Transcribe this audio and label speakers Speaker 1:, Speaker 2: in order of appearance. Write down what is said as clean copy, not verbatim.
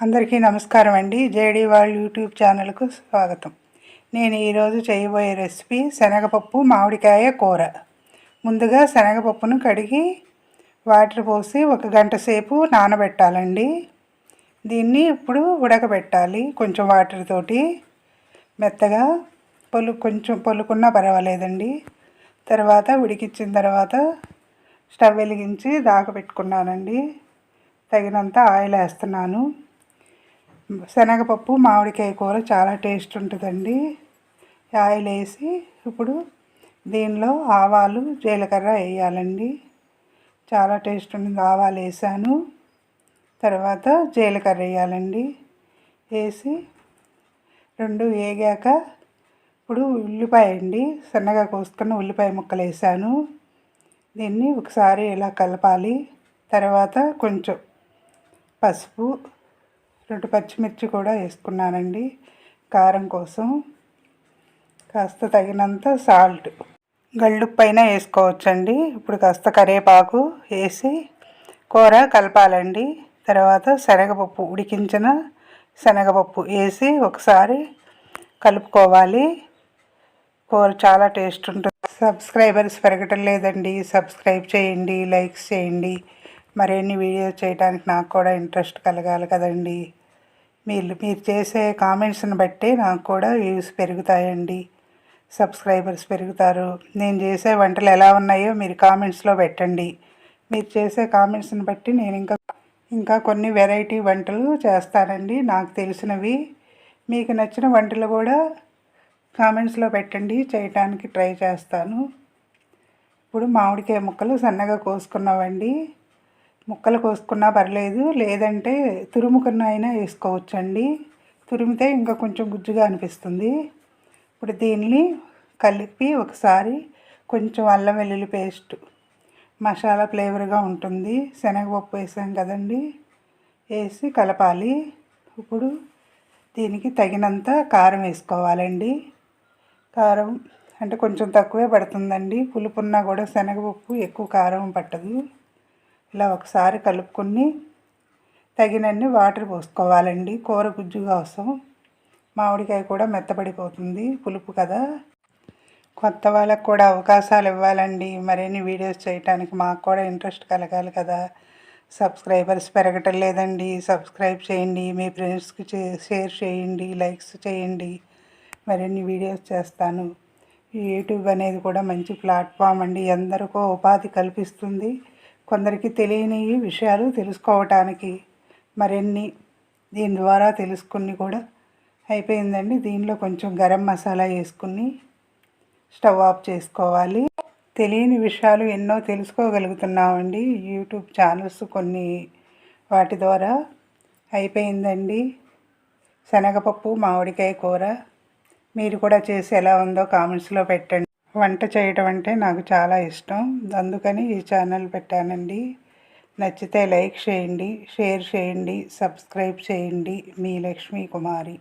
Speaker 1: అందరికీ నమస్కారం అండి. జేడీ వాళ్ళ యూట్యూబ్ ఛానల్కు స్వాగతం. నేను ఈరోజు చేయబోయే రెసిపీ శనగపప్పు మామిడికాయ కూర. ముందుగా శనగపప్పును కడిగి వాటర్ పోసి 1 గంట సేపు నానబెట్టాలండి. దీన్ని ఇప్పుడు ఉడకబెట్టాలి కొంచెం వాటర్ తోటి. మెత్తగా కొంచెం పొలుకున్నా పర్వాలేదండి. తర్వాత ఉడికించిన తర్వాత స్టవ్ వెలిగించి దాకబెట్టుకున్నానండి. తగినంత ఆయిల్ వేస్తున్నాను. శనగపప్పు మామిడికాయ కూర చాలా టేస్ట్ ఉంటుందండి. ఆయిల్ వేసి ఇప్పుడు దీనిలో ఆవాలు జీలకర్ర వేయాలండి. చాలా టేస్ట్ ఉంటుంది. ఆవాలు వేసాను. తర్వాత జీలకర్ర వేయాలండి. వేసి 2 వేగాక ఇప్పుడు ఉల్లిపాయ అండి, సన్నగా కోసుకున్న ఉల్లిపాయ ముక్కలు వేసాను. దీన్ని ఒకసారి ఇలా కలపాలి. తర్వాత కొంచెం పసుపు, 2 పచ్చిమిర్చి కూడా వేసుకున్నానండి కారం కోసం. కాస్త తగినంత సాల్ట్, గల్లుప్పు అయినా వేసుకోవచ్చండి. ఇప్పుడు కాస్త కరివేపాకు వేసి కూర కలపాలండి. తర్వాత శనగపప్పు, ఉడికించిన శనగపప్పు వేసి ఒకసారి కలుపుకోవాలి. కూర చాలా టేస్ట్ ఉంటుంది. సబ్స్క్రైబర్స్ పెరగటం లేదండి. సబ్స్క్రైబ్ చేయండి, లైక్స్ చేయండి. మరిన్ని వీడియోస్ చేయడానికి నాకు కూడా ఇంట్రెస్ట్ కలగాలి కదండి. మీరు చేసే కామెంట్స్ని బట్టి నాకు కూడా వ్యూస్ పెరుగుతాయండి, సబ్స్క్రైబర్స్ పెరుగుతారు. నేను చేసే వంటలు ఎలా ఉన్నాయో మీరు కామెంట్స్లో పెట్టండి. మీరు చేసే కామెంట్స్ని బట్టి నేను ఇంకా కొన్ని వెరైటీ వంటలు చేస్తానండి, నాకు తెలిసినవి. మీకు నచ్చిన వంటలు కూడా కామెంట్స్లో పెట్టండి, చేయటానికి ట్రై చేస్తాను. ఇప్పుడు మామిడికాయ ముక్కలు సన్నగా కోసుకున్నామండి. ముక్కలు కోసుకున్నా పర్లేదు, లేదంటే తురుముకున్న అయినా వేసుకోవచ్చండి. తురిమితే ఇంకా కొంచెం గుజ్జుగా అనిపిస్తుంది. ఇప్పుడు దీన్ని కలిపి ఒకసారి కొంచెం అల్లం వెల్లుల్లి పేస్ట్, మసాలా ఫ్లేవర్గా ఉంటుంది. శనగపప్పు వేసాం కదండి, వేసి కలపాలి. ఇప్పుడు దీనికి తగినంత కారం వేసుకోవాలండి. కారం అంటే కొంచెం తక్కువే పడుతుందండి. పులుపున్నా కూడా శనగపప్పు ఎక్కువ కారం పట్టదు. ఇలా ఒకసారి కలుపుకొని తగినన్ని వాటర్ పోసుకోవాలండి. కూర గుజ్జుగా వస్తాం. మామిడికాయ కూడా మెత్తబడిపోతుంది, పులుపు కదా. కొత్త వాళ్ళకు కూడా అవకాశాలు ఇవ్వాలండి. మరిన్ని వీడియోస్ చేయడానికి మాకు కూడా ఇంట్రెస్ట్ కలగాలి కదా. సబ్స్క్రైబర్స్ పెరగటం లేదండి. సబ్స్క్రైబ్ చేయండి, మీ ఫ్రెండ్స్కి షేర్ చేయండి, లైక్స్ చేయండి. మరిన్ని వీడియోస్ చేస్తాను. యూట్యూబ్ అనేది కూడా మంచి ప్లాట్ఫామ్ అండి. ఎందరికో ఉపాధి కల్పిస్తుంది. కొందరికి తెలియని విషయాలు తెలుసుకోవటానికి మరిన్ని దీని ద్వారా తెలుసుకుని కూడా అయిపోయిందండి. దీనిలో కొంచెం గరం మసాలా వేసుకుని స్టవ్ ఆఫ్ చేసుకోవాలి. తెలియని విషయాలు ఎన్నో తెలుసుకోగలుగుతున్నామండి యూట్యూబ్ ఛానల్స్ కొన్ని వాటి ద్వారా. అయిపోయిందండి శనగపప్పు మామిడికాయ కూర. మీరు కూడా చేసి ఎలా ఉందో కామెంట్స్లో పెట్టండి. వంట చేయటం అంటే నాకు చాలా ఇష్టం, అందుకని ఈ ఛానల్ పెట్టానండి. నచ్చితే లైక్ చేయండి, షేర్ చేయండి, సబ్స్క్రైబ్ చేయండి. మీ లక్ష్మీ కుమారి.